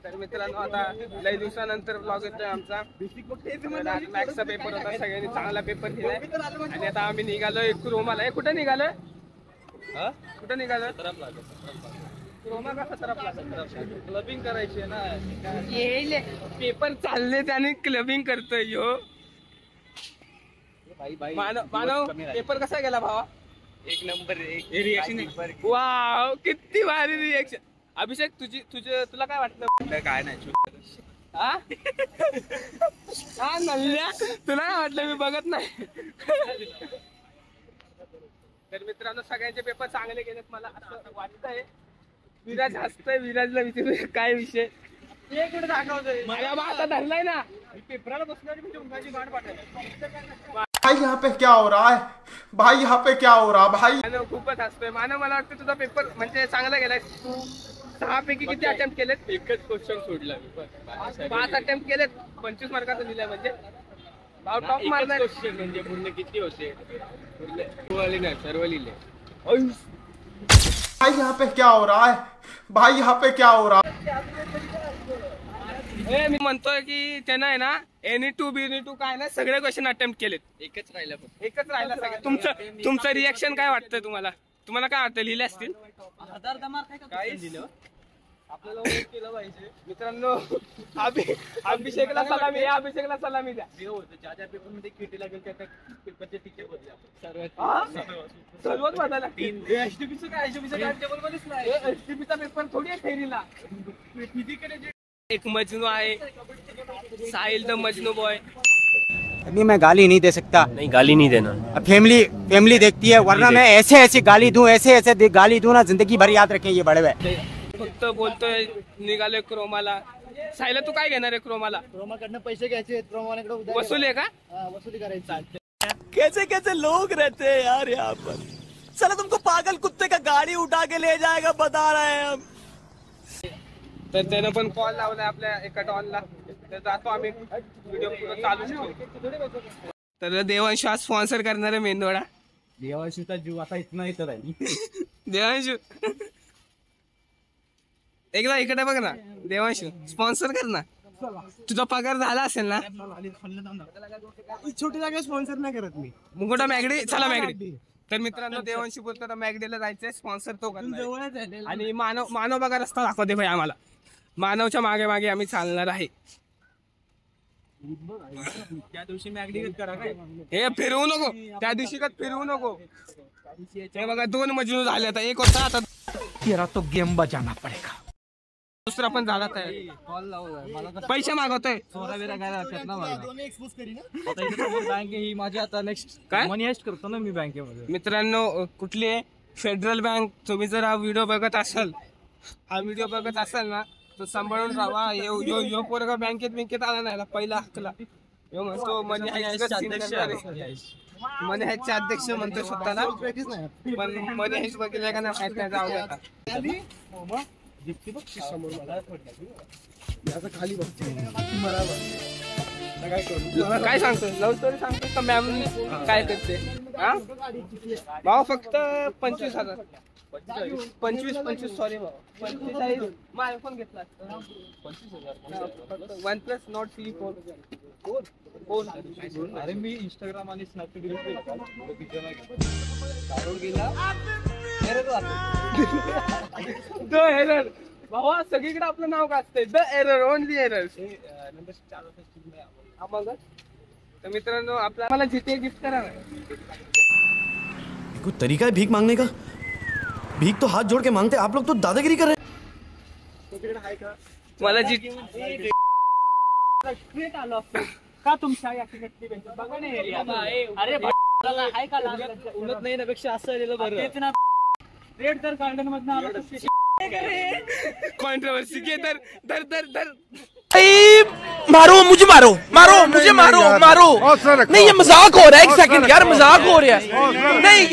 तर मित्रांनो आता लई दिवसानंतर ब्लॉग येतोय आमचा। मॅथ्सचा पेपर होता, सगळ्यांनी चांगला पेपर दिलाय आणि आता आम्ही निघालोय क्रोमाला। कुठे निघालोय? कुठे निघालोय? क्रोमा का क्लबिंग करायची आहे ना, पेपर चालले त्याने क्लबिंग करतोय यो। मानव पेपर कसा गेला भावा? एक नंबर। रिएक्शन वाव, किती भारी रिएक्शन। अभिषेक तुला काय वाटतं? काय नाही नल्ल्या, तुला काय वाटलं? मी बघत नाही। तर मित्रांनो सगळ्यांचे पेपर चांगले गेलेत मला असं वाटतंय। विराज हसतोय, विराजला विचारू काय विषय कुठे दाखवतोय? माझ्या बाता धरलाय ना, पेपराला बसणार म्हणजे उंगाची गाठ पाठायला। भाई यहाँ पे क्या हो रहा है? भाई यहाँ पे क्या हो रहा भाई? मानव खूपच हसतोय। मानव मला वाटतं तुझा पेपर म्हणजे चांगला गेलाय। तू 6 पैकी किती अटेम्प्ट केलेत? एकच क्वेश्चन सोडला मी, 5 अटेम्प्ट केलेत, 25 मार्काचं लिहिलंय म्हणजे टॉप मारणार क्वेश्चन। म्हणजे पूर्ण किती होते? सर्व लिहिले। भाई यहाँ पे क्या हो रहा है? भाई यहाँ पे क्या हो रहा है? मी म्हणतोय की त्यांना आहे ना NE2 BNE2 काय ना सगळे क्वेश्चन अटेम्प्ट केलेत, एकच राहिला सगळं। तुमचं रिएक्शन काय वाटतंय तुम्हाला? काय वाटतं? लिहिले असतील? आपल्याला ओळख केलं पाहिजे मित्रांनो। अभिषेकला सलामी द्या। ज्या पेपर मध्ये किती लागेल त्या पेपरचे टीचर बदला सर्वच बदला। एसटीपीचा पेपर थोडी आहे फेरीला। एक मजनू आहे, साहिल द मजनू बॉय। अभी मैं गाली नहीं दे सकता। नहीं, गाली नहीं देना। फैमिली देखती है, वरना मैं ऐसे गाली दूं, ऐसे गाली दूं ना, जिंदगी भर याद रखें ये बड़े हुए। फक्त बोलतोय निघालोय क्रोमाला। साहिल तू काय घेणार आहे क्रोमाला? क्रोमाकडनं पैसे घ्यायचे, क्रोमाकडे वसूल आहे का? वसुली करायची। कैसे लोग रहते हैं यार यहाँ पर। चलो तुमको पागल कुत्ते का गाड़ी उठा के ले जाएगा, बता रहे हैं हम। तर त्यानं पण कॉल लावलाय आपल्या एका डॉनला, तर जातो आम्ही व्हिडिओ पूर्ण चालू ठेवू। तर देवांशू आज स्पॉन्सर करणार आहे मेंदोडा। देवांशूचा जीव आता इथनं इथं राहील। देवांशू एकदा इकडे बघ ना, देवांशू स्पॉन्सर कर ना। तुझा पगार झाला असेल ना? छोटी जागा स्पॉन्सर नाही करत मी। मुकुटा मॅगडी, चला मॅगडी। तर मित्रांनो देवांशी बोलतो मॅगडीला जायचंय, स्पॉन्सर तो करणार। आणि मानव बघा रस्ता दाखवते भाई आम्हाला। मानवच्या मागे मागे आम्ही चालणार आहे। त्या दिवशी मॅगडी करा काय? हे फिरवू नको, त्या दिवशी का फिरवू नको। हे बघा 2 मजनू झाले, आता एक होता, आता तेरा तो गेम बजाना पडेगा। दुसरा पण झाला तर पैसे मागवतोय। काय मनी हेस्ट करतो ना मी बँकेमध्ये। मित्रांनो कुठली आहे? Federal bank. तुम्ही जर हा व्हिडिओ बघत असाल ना, तर सांभाळून राहा। यो पोरगा बँकेत आला नाही, पहिला हकला यो म्हणतो मनी हॅशचे अध्यक्ष म्हणतो स्वतःला, पण मनी हॅश बघितलं का नाही माहित नाही। जाऊ द्या खाली काय सांगतो? लव्ह स्टोरी सांगतो का मॅम? काय करते भाऊ? फक्त 25,000 25 सॉरी भाऊ 45 मग आयफोन घेतला 25,000 OnePlus Nord C4 4। अरे मी इंस्टाग्राम आणि स्नॅपचॅट द एरर भावा, सगळीकडे आपलं नाव का असतंय? The error, only error. तर मित्रांनो आपल्याला GTA गिफ्ट करा। कोई तरीका है भीख मांगने का? भीख तो हाथ जोड़ के मांगते, आप लोग तो दादागिरी कर रहे हैं। मला का तुमच्या बघा नाही अरे उन्नत नाही पेक्षा असं आलेलं बरं। रेड तर गार्डन मधनं आलं कॉन्ट्रोवर्सी के दर मारो मुझे नहीं, ये मजाक हो रहा है। एक सेकंड यार, मजाक हो रहा है। नहीं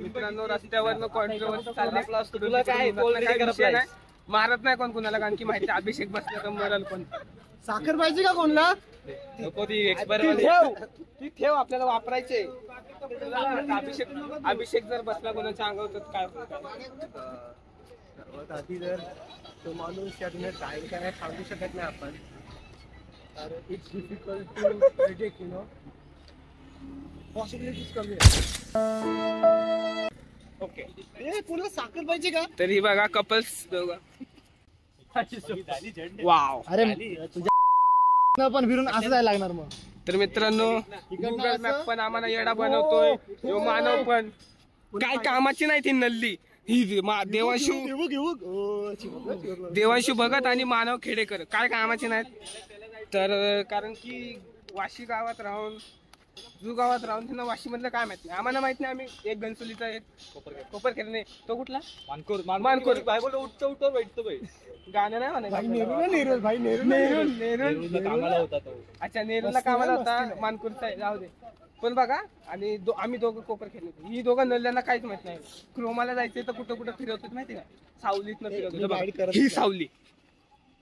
मित्रांनो रस्त्यावर कॉन्ट्रोवर्सी चालले, मारत नाही कोण कुणाला, कारण की माहिती अभिषेक बसला तर मरल पण। साखर पाहिजे का कोणला? ती ठेव आपल्याला वापरायचे। अभिषेक जर बसला कोणाच्या अंगावर तर काय होतं? सर्वात आधी जर तो माणूस या दुनियात राहील का नाही सांगू शकत नाही आपण. तर it's difficult to predict, you know. Possibilities कमी आहे. ओके, पुन्हा साखर पाहिजे का? तर ही बघा कपल्स दोघं. वाव. अरे तुझ्या पण फिरून असं जायला लागणार मग. तर मित्रांनो गुगल मॅप पण आम्हाला येडा बनवतोय, यो मानव पण काय कामाची नाही ती नल्ली ही देवांशू भगत आणि मानव खेडेकर काय कामाची नाहीत. तर कारण की वाशी गावात राहून गावात राहून त्यांना वाशी मधलं काय माहित नाही, आम्हाला माहित नाही. आम्ही एक गणसोलीचा एक कोपरखेरणे, तो कुठला मानकोर उठतो बैठतो गाणं नाही म्हणा. अच्छा, नेरूला कामाला होता, मानकोरचा जाऊ दे. पण बघा, आणि आम्ही दोघं कोपर खेळले. ही दोघं नल्ल्यांना काहीच माहित नाही. क्रोमाला जायचंय तर कुठं कुठं फिरवतो माहिती का? सावलीत न फिरवतो. ही सावली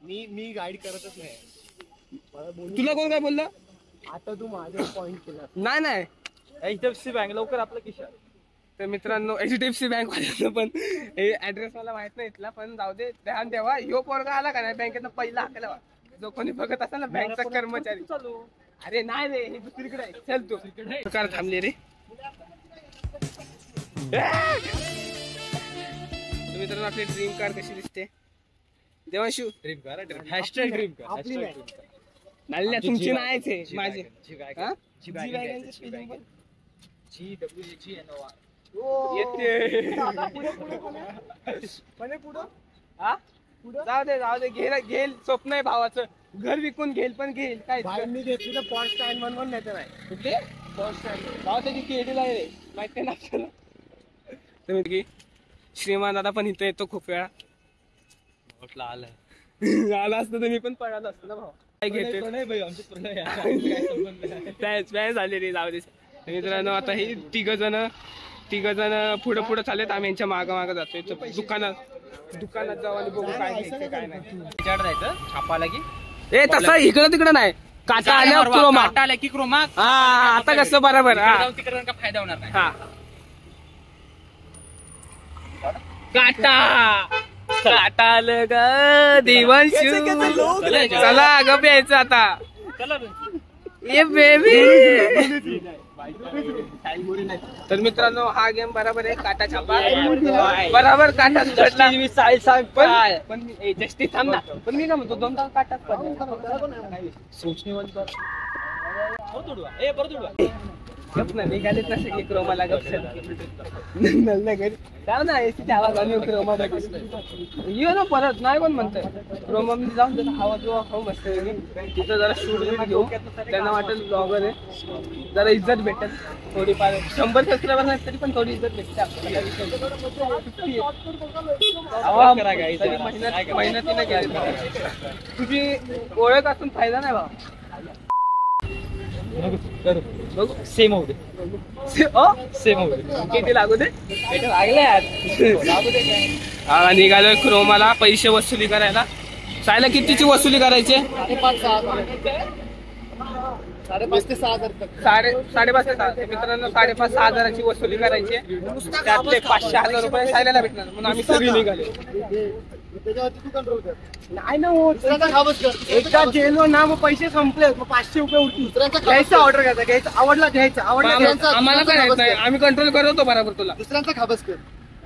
मी गाईड करतच नाही. तुला कोण काय बोललं? आता तू माझ्या पॉइंट केला. नाही HDFC बँक लवकर आपलं किशा. तर मित्रांनो HDFC बँक वाल्यानं पण ऍड्रेस मला माहित नाही इथला, पण जाऊ दे. ध्यान ठेवा, ह्यो पोरगा आला का नाही बँकेतनं पहिला हाकला जो कोणी बघत असेल ना बँकचा कर्मचारी. अरे नाही रे, हे दुसरीकडे आहे. चल तू कार थांबले रे. मित्रांनो आपली ड्रीम कार कशी दिसते Devanshu? Dream car hashtag dream car. नाल्या तुमची नाहीच आहे माझी. जाऊ दे घेल स्वप्न आहे भावाचं. घर विकून घेईल पण घेईल काय. मी घेतली तर पॉट स्टँड म्हणून नाही तर नाही. कुठे भाव त्याची केडीला आहे रे, माहिती आहे ना आपल्याला. तुम्ही श्रीमान दादा पण इथं येतो खूप वेळा. आला असतं तर मी पण पळालो असतो ना भाऊ. काय घेते झाले रे. जाऊ दे मित्रांनो, आता ही तिघ जण पुढे चाललेत. आम्ही यांच्या मागं जातोय. दुकानात जाऊ आणि बघू काय घ्यायचं काय नाही. जायचं छापाला की तसं इकडं तिकडं नाही. काटा आल्यावर क्रोमा, काटा आला की क्रोमा. हा आता कसं बरोबर. तिकडे का फायदा होणार नाही. हा काटा आलं ग देवांशू. चला ग प्यायचं आता. ये बेबी. तर मित्रांनो हा गेम बरोबर आहे. काटा छापा बरोबर. काटा पण जस्टी थांब ना. पण मी काय म्हणतो दोन तास काटाच निघालेच नसे की क्रोमाला गपशे ना एसीची हवा घालून क्रोमा ये ना परत नाही कोण म्हणतंय. क्रोमा मध्ये जाऊन जरा हवा किंवा खाऊ मस्त तिथं जरा शूट घेऊ. त्यांना वाटेल ब्लॉगर आहे, जरा इज्जत भेटेल थोडीफार. 100 सबस्क्रायबर नाही तरी पण थोडी इज्जत भेटते आपल्याला. मेहनतीने गेली तुझी ओळख असून फायदा नाही भाऊ. सेम होऊ दे. सेम होऊ दे. किती लागू दे लागले. निघालोय क्रोमाला पैसे वसुली करायला. सायला कितीची वसुली करायची? 5,500 ते 6,000 तक. 5,500 ते 6,000. मित्रांनो 5,500-6 हजाराची वसुली करायची. त्यातले 500-1000 रुपये सायला भेटणार म्हणून आम्ही सगळी निघाले. त्याच्यावरती तू कंट्रोल कर. नाही ना एकदा गेलो ना मग पैसे संपले. मग 500 रुपये उठतील. घ्यायचं ऑर्डर घ्यायचं आवडला घ्यायचं आम्हाला काय नाही. आम्ही कंट्रोल करतो बरोबर तुला. दुसऱ्यांचा खाबस कर.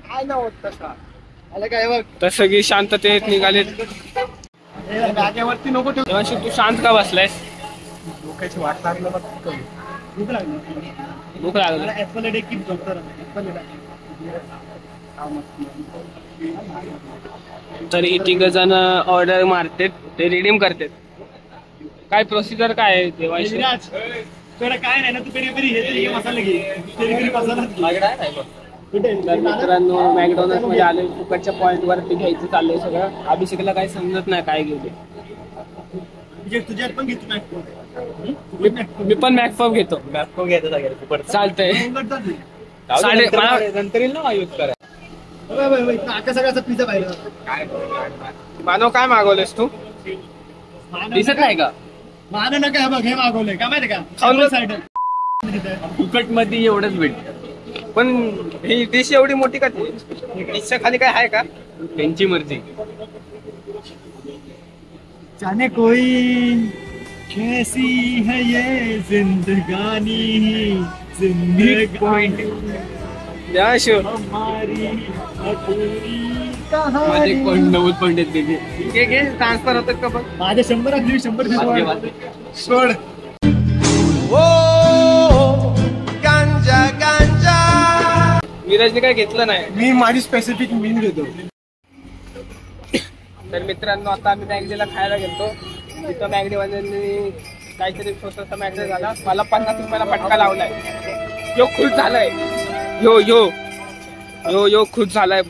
काय ना होत तसा आलं काय बघ. तर सगळी शांततेत निघालेत. बॅगेवरती नको ठेव. तू शांत का बसलायस? डोक्याची वाट लागलं बघ. भूक लागली. भूक लागली. ऍपल डे किती झोपतो. तरी तिघ जण ऑर्डर मारतात, ते रिडीम करतात. काय प्रोसिजर काय आहे देवांशी? काय नाही ना तू पेरी पेरी हे मसाला घे. पेरी पेरी मसाला मित्रांनो मॅकडॉनल्ड मध्ये आले. फुकटच्या पॉइंट वरती घ्यायचं चाललंय सगळं. अभिषेकला काही समजत नाही काय घेऊ दे. तुझ्यात पण घेतो मी पण मॅकफॉब घेतो. चालतंय. नंतर येईल ना यूज करा. सगळ्याचा पिझ्झा पाहिजे. मानव काय मागवलंस तू? दिसत नाही का? मान नका बघ हे मागवलंय का माहिती का? फुकट मध्ये एवढंच भेटत. पण ही डिश एवढी मोठी का ती डिशच्या खाली काय आहे का? त्यांची मर्जी. जाने कोई कैसी है ये जिंदगानी, जिंदगानी या शिव हमारी अधूरी कहानी. माझे 90 पॉइंट आहेत त्याचे. घे ट्रान्सफर होतात का बघ. माझे 100 सोड. विराजने काय घेतलं नाही. मी माझी स्पेसिफिक मील घेतो. तर मित्रांनो आता आम्ही मॅगडीला खायला गेलो. तिथं मॅगडीवाल्यांनी काहीतरी छोटासा मॅगडी झाला. मला 50 रुपयाला फटका लावलाय. यो खुश झालाय. यो खुश झालाय.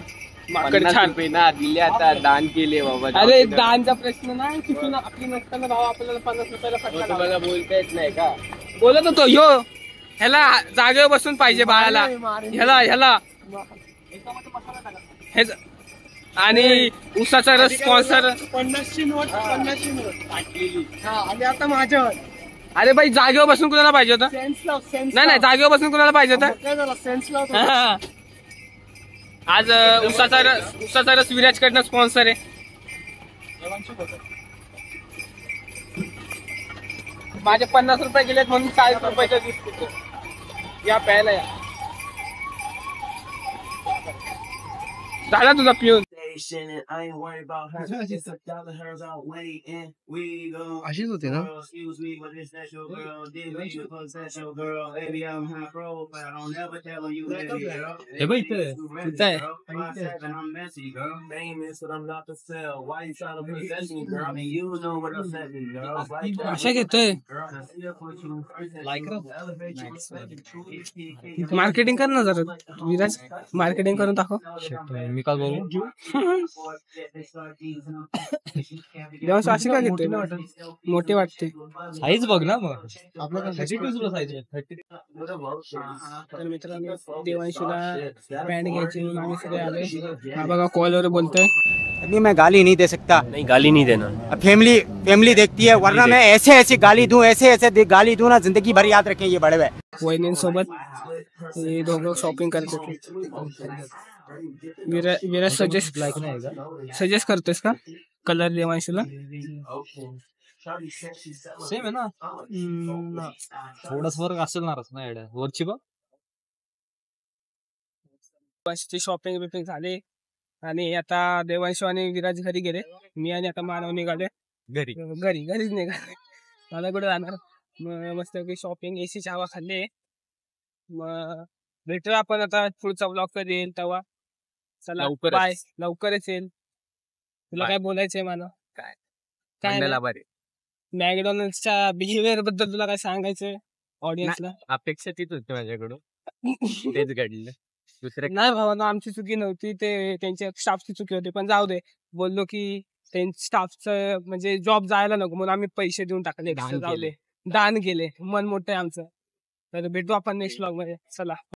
माकड छान ना दिले, आता दान केले बाबा. अरे दानचा प्रश्न नाही. तिथून आपली नसताना भाव आपल्याला 50 रुपयाला फटका लावला. तुम्हाला बोलता येत नाही का? बोलत होतो यो ह्याला जागेवर बसून पाहिजे बाळाला. ह्याला हेच. आणि उसाचा रस स्पॉन्सर 50ची नोट आणि आता माझ्यावर अरे बाई जागेवर बसून कुणाला पाहिजे होतं? सेन्स नाही जागेवर बसून कुणाला पाहिजे होतं? काय झालं सेन्स लावतो. हा. आज उसाचा रस विराजकडनं स्पॉन्सर आहे. माझे 50 रुपये गेलेत म्हणून 40 रुपयाच्या दिसतो. या प्यायला या. झाला तुझा पिऊन. अशीच होती ना. हे बघ इथे. अशा घेतोय. मार्केटिंग कर ना जरा विराज. मार्केटिंग करून दाखव. मी काय बोलू? जेव्हा अशी काय घेतोय मोठी वाटते. साईज बघ ना मग. आपलं 32 साईज आहे. तर मित्रांनो देवांशीला पॅन्ट घ्यायची म्हणून आम्ही सगळे आलोय. हा बघा कॉलवर बोलतोय. अभी मैं गाली नहीं दे सकता. नहीं गाली नहीं देना. फैमिली देखती है, वरना मैं ऐसे गाली दूं, ऐसे गाली दूं ना, जिंदगी भर याद रखें ये बड़े. वहिनींसोबत हे दोघं शॉपिंग करत होते. विराज सजेस्ट करतोयस का कलर देवांशीला? सेम आहे ना. थोडाच फरक असेल ना रस ना वरची बघ. शॉपिंग बिपिंग झाले आणि आता देवांशू आणि विराज घरी गेले. मी आणि आता मानव निघाले घरीच निघाले. मला कुठे जाणार. मस्त शॉपिंग एसीची हवा खाल्ली. मग भेटू आपण आता पुढचा ब्लॉग कधी येईल तेव्हा. चला बाय. लवकरच येईल. तुला काय बोलायचंय मानव? काय मॅकडॉनल्डच्या बिहेवियर बद्दल तुला काय सांगायचंय ऑडियन्सला? अपेक्षा तीच होती माझ्याकडून. तेच घडलं. दुसरं नाही भावानो आमची चुकी नव्हती. ते त्यांच्या स्टाफची चुकी होती. पण जाऊ दे. बोललो की त्यांच्या स्टाफचं म्हणजे जॉब जायला नको म्हणून आम्ही पैसे देऊन टाकले. जाऊ दे. दान केले. मन मोठं आहे आमचं. तर भेटू आपण नेक्स्ट ब्लॉग मध्ये. चला.